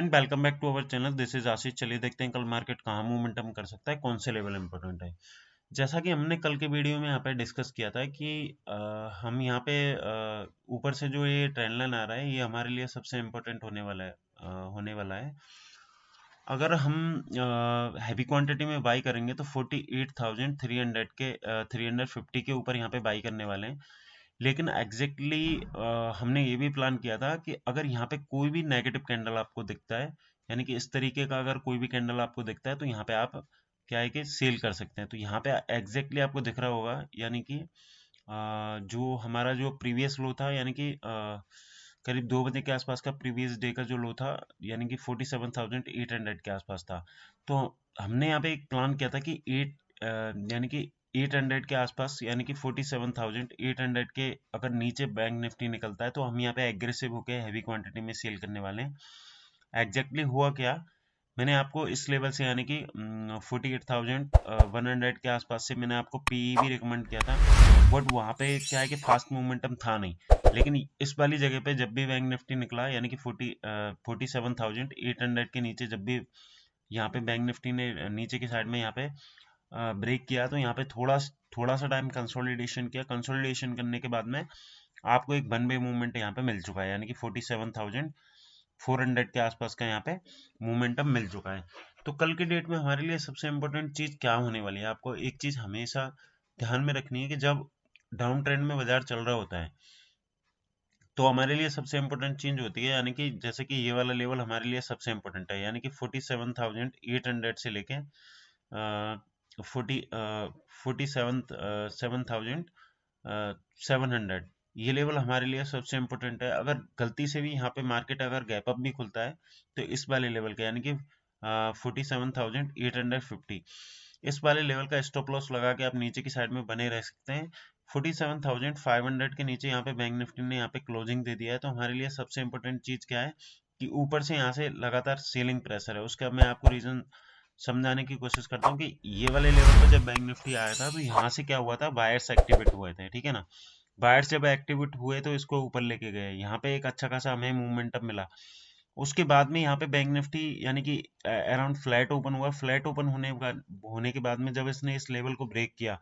Welcome back to our channel. This is Ashish. चलिए देखते हैं कल मार्केट कहाँ मूवमेंटम कर सकता है, कौन से लेवल इंपॉर्टेंट है। जैसा कि हमने कल के वीडियो में यहाँ पे डिस्कस किया था कि हम यहाँ पे ऊपर से जो ये ट्रेंड लाइन आ रहा है, ये हमारे लिए सबसे इम्पोर्टेंट होने वाला है। अगर हम हैवी क्वांटिटी में बाई करेंगे तो 48,300 के 350 के ऊपर यहाँ पे बाई करने वाले हैं। लेकिन हमने ये भी प्लान किया था कि अगर यहाँ पे कोई भी नेगेटिव कैंडल आपको दिखता है, यानी कि इस तरीके का अगर कोई भी कैंडल आपको दिखता है, तो यहाँ पे आप क्या है कि सेल कर सकते हैं। तो यहाँ पे आपको दिख रहा होगा, यानी कि जो हमारा जो प्रीवियस लो था, यानी कि करीब 2 बजे के आसपास का प्रीवियस डे का जो लो था, यानी कि 47,800 के आसपास था। तो हमने यहाँ पे एक प्लान किया था कि यानी कि 800 के आसपास, यानी कि 47,800 के अगर नीचे बैंक निफ्टी निकलता है, तो हम यहाँ पे एग्रेसिव होकर हैवी क्वांटिटी में सेल करने वाले हैं। हुआ क्या, मैंने आपको इस लेवल से, यानी कि 48,100 के आसपास से मैंने आपको पीई भी रिकमेंड किया था। बट वहाँ पे क्या है कि फास्ट मोमेंटम था नहीं। लेकिन इस वाली जगह पे जब भी बैंक निफ्टी निकला, यानी कि 47,800 के नीचे जब भी यहाँ पे बैंक निफ्टी ने नीचे की साइड में यहाँ पे ब्रेक किया, तो यहाँ पे थोड़ा थोड़ा सा टाइम कंसोलिडेशन किया। कंसोलिडेशन करने के बाद में आपको एक वन वे मूवमेंट यहाँ पे मिल चुका है, यानी कि 47,400 के आसपास का यहाँ पे मोमेंटम मिल चुका है। तो कल के डेट में हमारे लिए सबसे इम्पोर्टेंट चीज क्या होने वाली है, आपको एक चीज हमेशा ध्यान में रखनी है कि जब डाउन ट्रेंड में बाजार चल रहा होता है, तो हमारे लिए सबसे इम्पोर्टेंट चीज होती है, यानी कि जैसे कि ये वाला लेवल हमारे लिए सबसे इम्पोर्टेंट है, यानी कि 47,800 से लेके 47,700, ये लेवल हमारे लिए सबसे इम्पोर्टेंट है। अगर गलती से भी यहाँ पे मार्केट अगर गैप अप भी खुलता है, तो इस वाले लेवल का, यानी कि 47,850, इस वाले लेवल का स्टॉप लॉस लगा के आप नीचे की साइड में बने रह सकते हैं। 47,500 के नीचे यहाँ पे बैंक निफ्टी ने यहाँ पे क्लोजिंग दे दिया है। तो हमारे लिए सबसे इम्पोर्टेंट चीज क्या है कि ऊपर से यहाँ से लगातार सेलिंग प्रेशर है। उसका मैं आपको रीजन समझाने की कोशिश करता हूँ कि ये वाले लेवल पर जब बैंक निफ्टी आया था, तो यहाँ से क्या हुआ था, बायर्स एक्टिवेट हुए थे, ठीक है ना। बायर्स जब एक्टिवेट हुए तो इसको ऊपर लेके गए, यहाँ पे एक अच्छा खासा हमें मूवमेंटम मिला। उसके बाद में यहाँ पे बैंक निफ्टी, यानी कि अराउंड फ्लैट ओपन हुआ। फ्लैट ओपन होने के बाद में जब इसने इस लेवल को ब्रेक किया,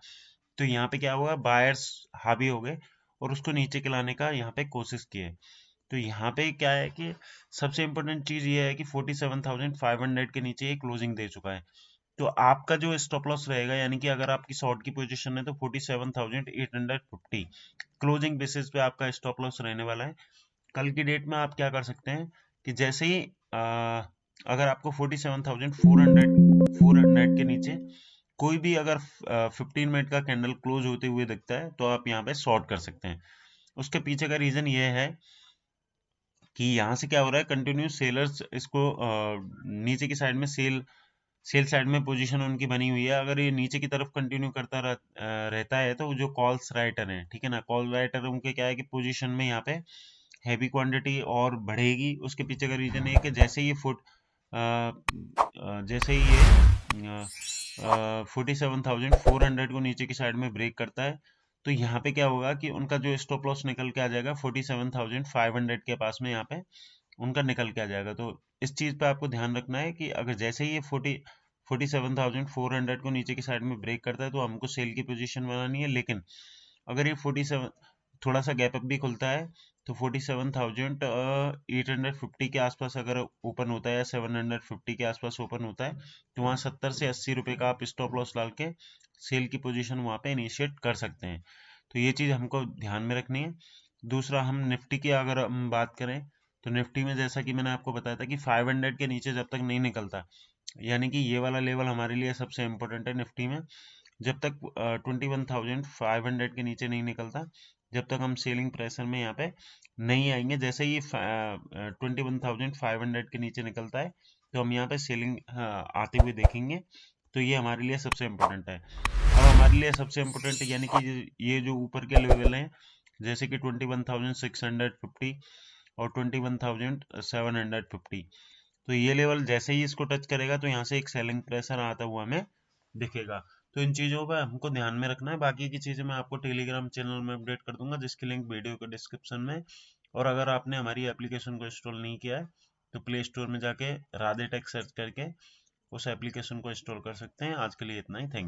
तो यहाँ पे क्या हुआ, बायर्स हावी हो गए और उसको नीचे के लाने का यहाँ पे कोशिश किए। तो यहाँ पे क्या है कि सबसे इम्पोर्टेंट चीज ये है कि 47,500 के नीचे ये क्लोजिंग दे चुका है। तो आपका जो स्टॉप लॉस रहेगा, यानी कि अगर आपकी शॉर्ट की पोजीशन है, तो 47,850 क्लोजिंग बेसिस पे आपका स्टॉप लॉस रहने वाला है। कल की डेट में आप क्या कर सकते हैं कि जैसे ही अगर आपको 47,400 के नीचे कोई भी अगर 15 मिनट का कैंडल क्लोज होते हुए दिखता है, तो आप यहाँ पे शॉर्ट कर सकते हैं। उसके पीछे का रीजन ये है कि यहाँ से क्या हो रहा है, कंटिन्यू सेलर्स इसको नीचे की साइड में सेल साइड में पोजीशन उनकी बनी हुई है। अगर ये नीचे की तरफ कंटिन्यू रहता है, तो जो कॉल्स राइटर हैं, ठीक है ना, कॉल राइटर उनके क्या है कि पोजीशन में यहाँ पे हैवी क्वांटिटी और बढ़ेगी। उसके पीछे का रीजन है कि जैसे ही ये 47,400 को नीचे की साइड में ब्रेक करता है, तो यहाँ पे क्या होगा कि उनका जो स्टॉप लॉस निकल के आ जाएगा 47,500 के पास में, यहाँ पे उनका निकल के आ जाएगा। तो इस चीज पे आपको ध्यान रखना है कि अगर जैसे ही ये 47,400 को नीचे की साइड में ब्रेक करता है, तो हमको सेल की पोजीशन बनानी है। लेकिन अगर ये 47 थोड़ा सा गैप अप भी खुलता है, तो 47,850 के आसपास अगर ओपन होता है, या 750 के आसपास ओपन होता है, तो वहाँ 70 से 80 रुपए का आप स्टॉप लॉस डाल के सेल की पोजीशन वहाँ पे इनिशिएट कर सकते हैं। तो ये चीज़ हमको ध्यान में रखनी है। दूसरा, हम निफ्टी की अगर हम बात करें, तो निफ्टी में जैसा कि मैंने आपको बताया था कि 500 के नीचे जब तक नहीं निकलता, यानी कि ये वाला लेवल हमारे लिए सबसे इम्पोर्टेंट है निफ्टी में। जब तक 21,500 के नीचे नहीं निकलता, जब तक हम सेलिंग प्रेशर में यहाँ पे नहीं आएंगे। जैसे ही 21,500 के नीचे निकलता है, तो हम यहाँ पे सेलिंग आते हुए देखेंगे। तो ये हमारे लिए सबसे इम्पोर्टेंट है। अब हमारे लिए सबसे इम्पोर्टेंट, यानी कि ये जो ऊपर के लेवल हैं, जैसे कि 21,650 और 21,750, तो ये लेवल जैसे ही इसको टच करेगा, तो यहाँ से एक सेलिंग प्रेशर आता हुआ हमें दिखेगा। तो इन चीज़ों पर हमको ध्यान में रखना है। बाकी की चीज़ें मैं आपको टेलीग्राम चैनल में अपडेट कर दूंगा, जिसकी लिंक वीडियो के डिस्क्रिप्शन में। और अगर आपने हमारी एप्लीकेशन को इंस्टॉल नहीं किया है, तो प्ले स्टोर में जाके राधे टेक सर्च करके उस एप्लीकेशन को इंस्टॉल कर सकते हैं। आज के लिए इतना ही। थैंक